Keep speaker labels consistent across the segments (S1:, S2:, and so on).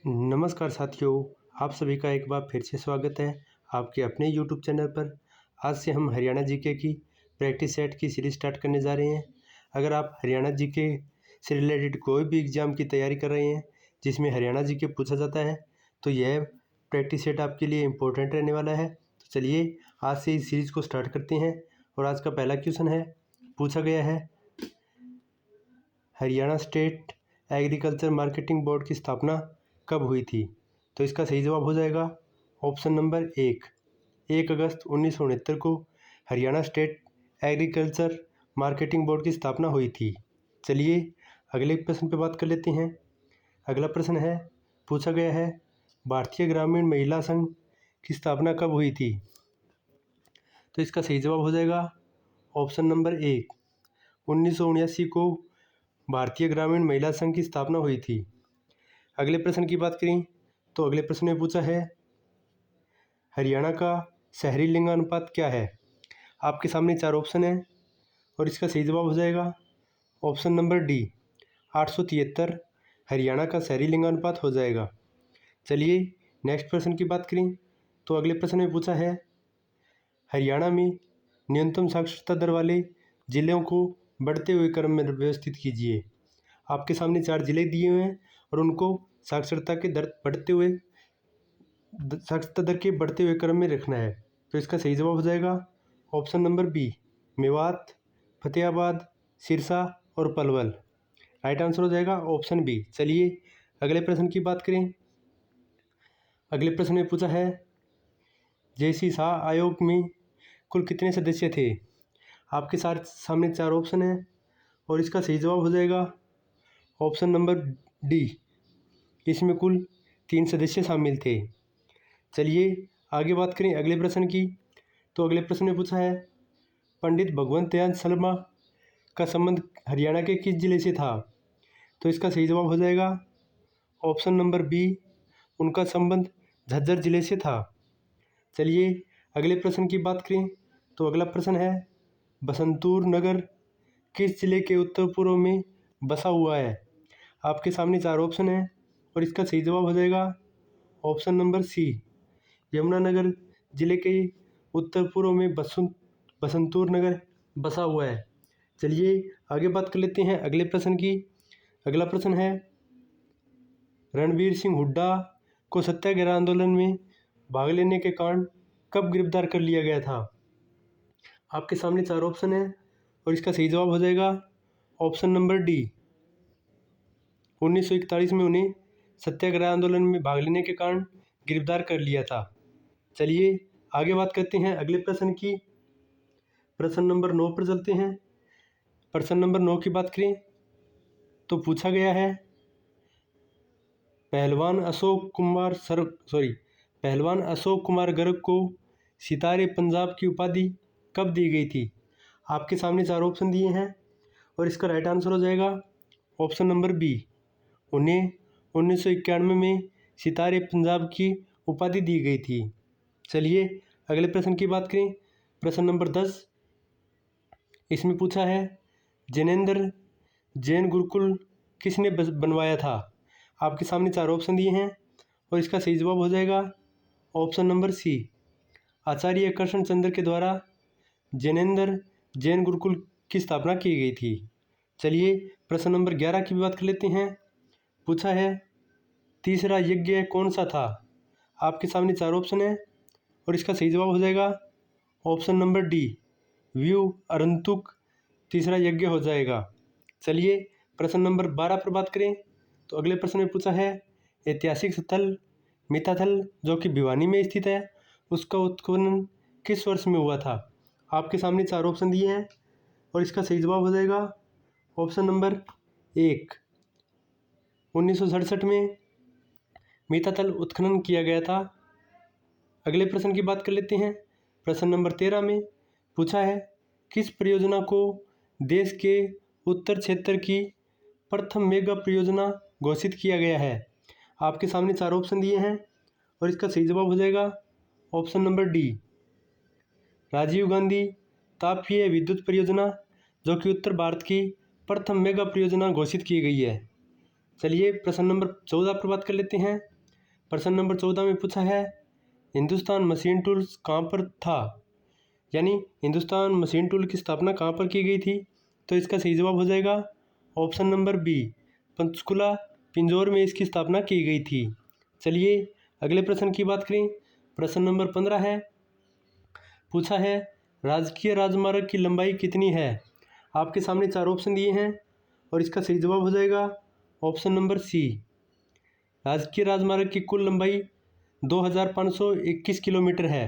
S1: नमस्कार साथियों, आप सभी का एक बार फिर से स्वागत है आपके अपने यूट्यूब चैनल पर। आज से हम हरियाणा जीके की प्रैक्टिस सेट की सीरीज स्टार्ट करने जा रहे हैं। अगर आप हरियाणा जीके से रिलेटेड कोई भी एग्ज़ाम की तैयारी कर रहे हैं जिसमें हरियाणा जीके पूछा जाता है, तो यह प्रैक्टिस सेट आपके लिए इम्पोर्टेंट रहने वाला है। तो चलिए आज से इस सीरीज़ को स्टार्ट करते हैं। और आज का पहला क्वेश्चन है, पूछा गया है Haryana state agriculture marketing board की स्थापना कब हुई थी। तो इसका सही जवाब हो जाएगा ऑप्शन नंबर 1 अगस्त 1969 को Haryana state agriculture marketing board की स्थापना हुई थी। चलिए अगले प्रश्न पे बात कर लेते हैं। अगला प्रश्न है, पूछा गया है भारतीय ग्रामीण महिला संघ की स्थापना कब हुई थी। तो इसका सही जवाब हो जाएगा ऑप्शन नंबर 1979 को भारतीय ग्रामीण महिला संघ की स्थापना हुई थी। अगले प्रश्न की बात करें तो अगले प्रश्न में पूछा है हरियाणा का शहरी लिंगानुपात क्या है। आपके सामने 4 ऑप्शन हैं और इसका सही जवाब हो जाएगा ऑप्शन नंबर डी 873 हरियाणा का शहरी लिंगानुपात हो जाएगा। चलिए नेक्स्ट प्रश्न की बात करें तो अगले प्रश्न में पूछा है हरियाणा में न्यूनतम साक्षरता दर वाले जिलों को बढ़ते हुए क्रम में व्यवस्थित कीजिए। आपके सामने 4 जिले दिए हुए हैं और उनको साक्षरता के दर बढ़ते हुए साक्षरता दर के बढ़ते हुए क्रम में रखना है। तो इसका सही जवाब हो जाएगा option number B Mewat, Fatehabad, Sirsa और पलवल। राइट आंसर हो जाएगा ऑप्शन बी। चलिए अगले प्रश्न की बात करें। अगले प्रश्न में पूछा है जेसी शाह आयोग में कुल कितने सदस्य थे। आपके सामने 4 ऑप्शन हैं और इसका सही जवाब हो जाएगा ऑप्शन नंबर डी, इसमें कुल 3 सदस्य शामिल थे। चलिए आगे बात करें अगले प्रश्न की। तो अगले प्रश्न में पूछा है पंडित भगवंत दयाल शर्मा का संबंध हरियाणा के किस जिले से था। तो इसका सही जवाब हो जाएगा ऑप्शन नंबर बी, उनका संबंध झज्जर जिले से था। चलिए अगले प्रश्न की बात करें तो अगला प्रश्न है बसंतपुर नगर किस जिले के उत्तर पूर्व में बसा हुआ है। आपके सामने 4 ऑप्शन हैं और इसका सही जवाब हो जाएगा ऑप्शन नंबर सी, यमुनानगर जिले के उत्तर पूर्व में बसंतपुर नगर बसा हुआ है। चलिए आगे बात कर लेते हैं अगले प्रश्न की। अगला प्रश्न है रणवीर सिंह हुड्डा को सत्याग्रह आंदोलन में भाग लेने के कारण कब गिरफ्तार कर लिया गया था। आपके सामने 4 ऑप्शन हैं और इसका सही जवाब हो जाएगा ऑप्शन नंबर डी, 1941 में उन्हें सत्याग्रह आंदोलन में भाग लेने के कारण गिरफ्तार कर लिया था। चलिए आगे बात करते हैं अगले प्रश्न की। प्रश्न नंबर 9 पर चलते हैं। प्रश्न नंबर 9 की बात करें तो पूछा गया है पहलवान अशोक कुमार गर्ग को सितारे पंजाब की उपाधि कब दी गई थी। आपके सामने 4 ऑप्शन दिए हैं और इसका राइट आंसर हो जाएगा ऑप्शन नंबर बी, उन्हें 1991 में सितारे पंजाब की उपाधि दी गई थी। चलिए अगले प्रश्न की बात करें। प्रश्न नंबर 10, इसमें पूछा है जैनेन्द्र जैन गुरुकुल किसने बनवाया था। आपके सामने 4 ऑप्शन दिए हैं और इसका सही जवाब हो जाएगा ऑप्शन नंबर सी, आचार्य कृष्ण चंद्र के द्वारा जैनेन्द्र जैन गुरुकुल की स्थापना की गई थी। चलिए प्रश्न नंबर 11 की बात कर लेते हैं। पूछा है तीसरा यज्ञ कौन सा था। आपके सामने 4 ऑप्शन हैं और इसका सही जवाब हो जाएगा ऑप्शन नंबर डी, व्यू अरंतुक तीसरा यज्ञ हो जाएगा। चलिए प्रश्न नंबर 12 पर बात करें तो अगले प्रश्न में पूछा है ऐतिहासिक स्थल मिताथल जो कि भिवानी में स्थित है उसका उत्खनन किस वर्ष में हुआ था। आपके सामने 4 ऑप्शन दिए हैं और इसका सही जवाब हो जाएगा ऑप्शन नंबर 1, 1967 में मिताथल उत्खनन किया गया था। अगले प्रश्न की बात कर लेते हैं। प्रश्न नंबर 13 में पूछा है किस परियोजना को देश के उत्तर क्षेत्र की प्रथम मेगा परियोजना घोषित किया गया है। आपके सामने 4 ऑप्शन दिए हैं और इसका सही जवाब हो जाएगा option number D, Rajiv Gandhi तापीय विद्युत परियोजना जो कि उत्तर भारत की प्रथम मेगा परियोजना घोषित की गई है। चलिए प्रश्न नंबर 14 पर बात कर लेते हैं। प्रश्न नंबर 14 में पूछा है हिंदुस्तान मशीन टूल्स कहाँ पर था, यानी हिंदुस्तान मशीन टूल की स्थापना कहाँ पर की गई थी। तो इसका सही जवाब हो जाएगा option number B, Panchkula Pinjore में इसकी स्थापना की गई थी। चलिए अगले प्रश्न की बात करें। प्रश्न नंबर 15 है, पूछा है राजकीय राजमार्ग की लंबाई कितनी है। आपके सामने 4 ऑप्शन दिए हैं और इसका सही जवाब हो जाएगा ऑप्शन नंबर सी। राजकीय राजमार्ग की कुल लंबाई 2521 किलोमीटर है।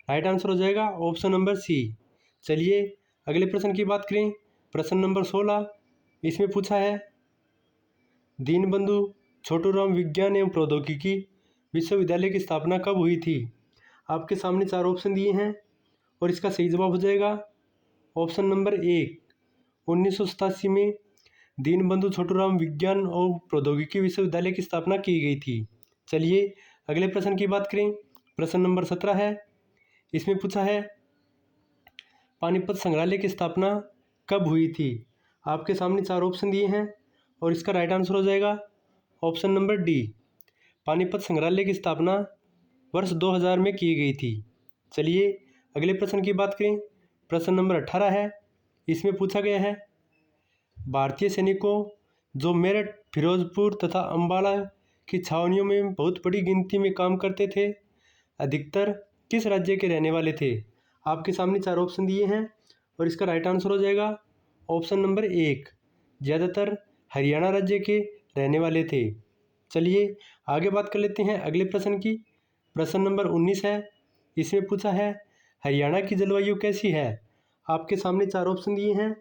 S1: राइट आंसर हो जाएगा ऑप्शन नंबर सी। चलिए अगले प्रश्न की बात करें। प्रश्न नंबर 16, इसमें पूछा है दीनबंधु छोटूराम विज्ञान एवं प्रौद्योगिकी विश्वविद्यालय की स्थापना कब हुई थी। आपके सामने 4 ऑप्शन दिए हैं और इसका सही जवाब हो जाएगा ऑप्शन नंबर 1, 1987 में दीनबंधु छोटूराम विज्ञान और प्रौद्योगिकी विश्वविद्यालय की स्थापना की गई थी। चलिए अगले प्रश्न की बात करें। प्रश्न नंबर 17 है, इसमें पूछा है पानीपत संग्रहालय की स्थापना कब हुई थी। आपके सामने 4 ऑप्शन दिए हैं और इसका राइट आंसर हो जाएगा ऑप्शन नंबर डी। पानीपत संग्रहालय की स्थापना वर्ष 2000 में की गई थी। चलिए अगले प्रश्न की बात करें। प्रश्न नंबर 18 है, इसमें पूछा गया है भारतीय सैनिकों जो मेरठ, फिरोजपुर तथा अम्बाला की छावनियों में बहुत बड़ी गिनती में काम करते थे, अधिकतर किस राज्य के रहने वाले थे। आपके सामने 4 ऑप्शन दिए हैं और इसका राइट आंसर हो जाएगा ऑप्शन नंबर 1, ज़्यादातर हरियाणा राज्य के रहने वाले थे। चलिए आगे बात कर लेते हैं अगले प्रश्न की। प्रश्न नंबर 19 है, इसमें पूछा है हरियाणा की जलवायु कैसी है। आपके सामने 4 ऑप्शन दिए हैं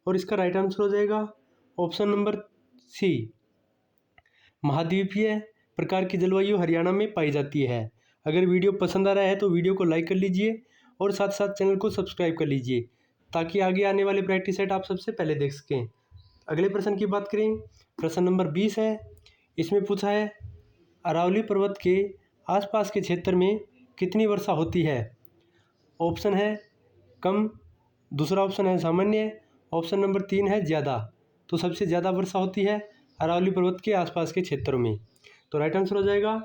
S1: और इसका राइट आंसर हो जाएगा ऑप्शन नंबर सी, महाद्वीपीय प्रकार की जलवायु हरियाणा में पाई जाती है। अगर वीडियो पसंद आ रहा है तो वीडियो को लाइक कर लीजिए और साथ साथ चैनल को सब्सक्राइब कर लीजिए ताकि आगे आने वाले प्रैक्टिस सेट आप सबसे पहले देख सकें। अगले प्रश्न की बात करें। प्रश्न नंबर 20 है, इसमें पूछा है अरावली पर्वत के आसपास के क्षेत्र में कितनी वर्षा होती है। ऑप्शन है कम, दूसरा ऑप्शन है सामान्य, ऑप्शन नंबर 3 है ज़्यादा। तो सबसे ज़्यादा वर्षा होती है अरावली पर्वत के आसपास के क्षेत्रों में। तो राइट आंसर हो जाएगा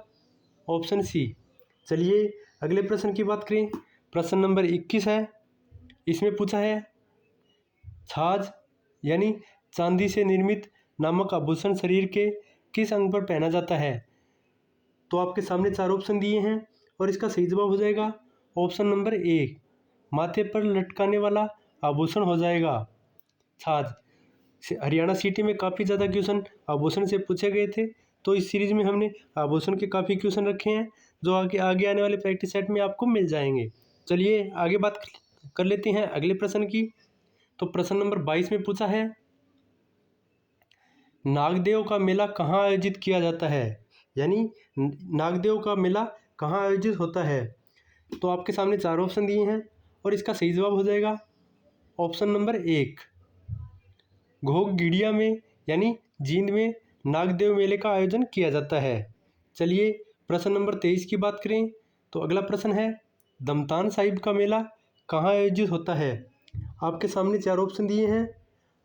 S1: ऑप्शन सी। चलिए अगले प्रश्न की बात करें। प्रश्न नंबर 21 है, इसमें पूछा है छाछ यानी चांदी से निर्मित नामक आभूषण शरीर के किस अंग पर पहना जाता है। तो आपके सामने 4 ऑप्शन दिए हैं और इसका सही जवाब हो जाएगा ऑप्शन नंबर 1, माथे पर लटकाने वाला आभूषण हो जाएगा छाछ। हरियाणा सिटी में काफ़ी ज़्यादा क्वेश्चन आभूषण से पूछे गए थे, तो इस सीरीज़ में हमने आभूषण के काफ़ी क्वेश्चन रखे हैं जो आगे आने वाले प्रैक्टिस सेट में आपको मिल जाएंगे। चलिए आगे बात कर लेते हैं अगले प्रश्न की। तो प्रश्न नंबर 22 में पूछा है नागदेव का मेला कहाँ आयोजित किया जाता है, यानी नागदेव का मेला कहाँ आयोजित होता है। तो आपके सामने 4 ऑप्शन दिए हैं और इसका सही जवाब हो जाएगा ऑप्शन नंबर 1, घोघ-गिडिया में यानी जींद में नागदेव मेले का आयोजन किया जाता है। चलिए प्रश्न नंबर 23 की बात करें। तो अगला प्रश्न है दमतान साहिब का मेला कहाँ आयोजित होता है। आपके सामने 4 ऑप्शन दिए हैं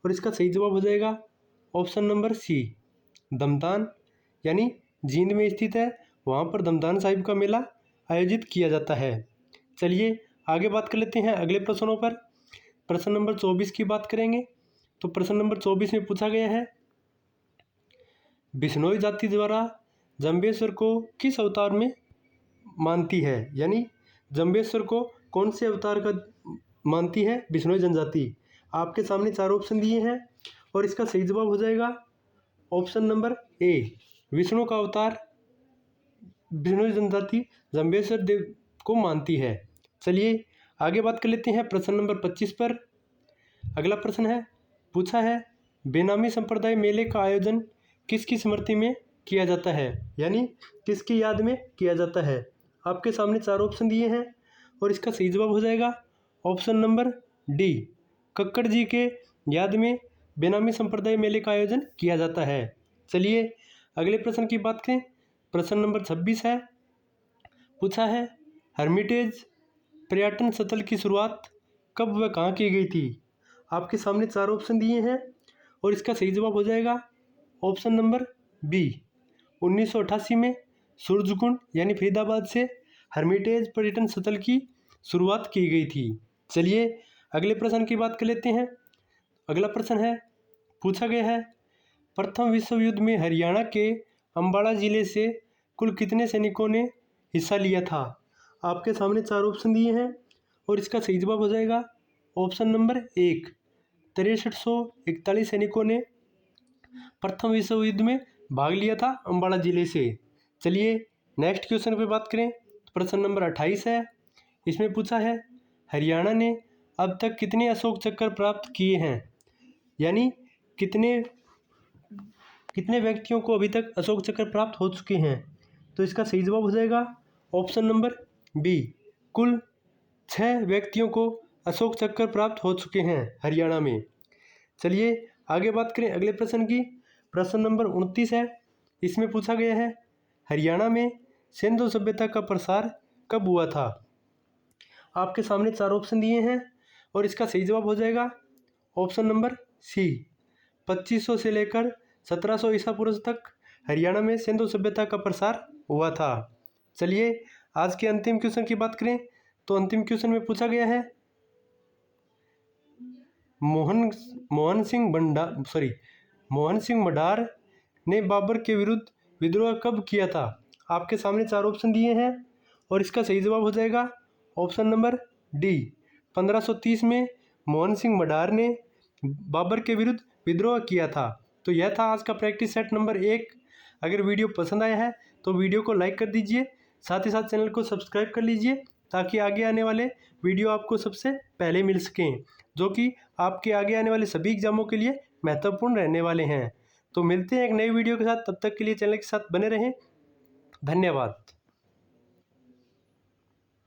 S1: और इसका सही जवाब हो जाएगा ऑप्शन नंबर सी, दमतान यानी जींद में स्थित है, वहाँ पर दमतान साहिब का मेला आयोजित किया जाता है। चलिए आगे बात कर लेते हैं अगले प्रश्नों पर। प्रश्न नंबर 24 की बात करेंगे। तो प्रश्न नंबर 24 में पूछा गया है बिश्नोई जाति द्वारा जंबेश्वर को किस अवतार में मानती है, यानी जंबेश्वर को कौन से अवतार का मानती है बिश्नोई जनजाति। आपके सामने 4 ऑप्शन दिए हैं और इसका सही जवाब हो जाएगा ऑप्शन नंबर ए, विष्णु का अवतार बिश्नोई जनजाति जंबेश्वर देव को मानती है। चलिए आगे बात कर लेते हैं प्रश्न नंबर 25 पर। अगला प्रश्न है, पूछा है बेनामी संप्रदाय मेले का आयोजन किसकी स्मृति में किया जाता है, यानी किसकी याद में किया जाता है। आपके सामने 4 ऑप्शन दिए हैं और इसका सही जवाब हो जाएगा option number D, Kakkar ji के याद में बेनामी संप्रदाय मेले का आयोजन किया जाता है। चलिए अगले प्रश्न की बात करें। प्रश्न नंबर 26 है, पूछा है हर्मिटेज पर्यटन स्थल की शुरुआत कब व कहाँ की गई थी। आपके सामने 4 ऑप्शन दिए हैं और इसका सही जवाब हो जाएगा ऑप्शन नंबर बी 1988 में सूरजकुंड यानी फरीदाबाद से हर्मिटेज पर्यटन स्थल की शुरुआत की गई थी। चलिए अगले प्रश्न की बात कर लेते हैं। अगला प्रश्न है, पूछा गया है प्रथम विश्व युद्ध में हरियाणा के अंबाला जिले से कुल कितने सैनिकों ने हिस्सा लिया था। आपके सामने 4 ऑप्शन दिए हैं और इसका सही जवाब हो जाएगा ऑप्शन नंबर 1, 6341 सैनिकों ने प्रथम विश्व युद्ध में भाग लिया था अंबाला जिले से। चलिए नेक्स्ट क्वेश्चन पे बात करें तो प्रश्न नंबर 28 है। इसमें पूछा है हरियाणा ने अब तक कितने अशोक चक्र प्राप्त किए हैं, यानी कितने व्यक्तियों को अभी तक अशोक चक्र प्राप्त हो चुके हैं। तो इसका सही जवाब हो जाएगा ऑप्शन नंबर बी, कुल 6 व्यक्तियों को अशोक चक्र प्राप्त हो चुके हैं हरियाणा में। चलिए आगे बात करें अगले प्रश्न की। प्रश्न नंबर 29 है। इसमें पूछा गया है हरियाणा में सिंधु सभ्यता का प्रसार कब हुआ था। आपके सामने 4 ऑप्शन दिए हैं और इसका सही जवाब हो जाएगा ऑप्शन नंबर सी, 2500 से लेकर 1700 ईसा पूर्व तक हरियाणा में सिंधु सभ्यता का प्रसार हुआ था। चलिए आज के अंतिम क्वेश्चन की बात करें तो अंतिम क्वेश्चन में पूछा गया है मोहन सिंह मडार ने बाबर के विरुद्ध विद्रोह कब किया था। आपके सामने 4 ऑप्शन दिए हैं और इसका सही जवाब हो जाएगा ऑप्शन नंबर डी, 1530 में मोहन सिंह मडार ने बाबर के विरुद्ध विद्रोह किया था। तो यह था आज का प्रैक्टिस सेट नंबर 1। अगर वीडियो पसंद आया है तो वीडियो को लाइक कर दीजिए, साथ ही साथ चैनल को सब्सक्राइब कर लीजिए ताकि आगे आने वाले वीडियो आपको सबसे पहले मिल सकें, जो कि आपके आगे आने वाले सभी एग्जामों के लिए महत्वपूर्ण रहने वाले हैं। तो मिलते हैं एक नई वीडियो के साथ, तब तक के लिए चैनल के साथ बने रहें। धन्यवाद।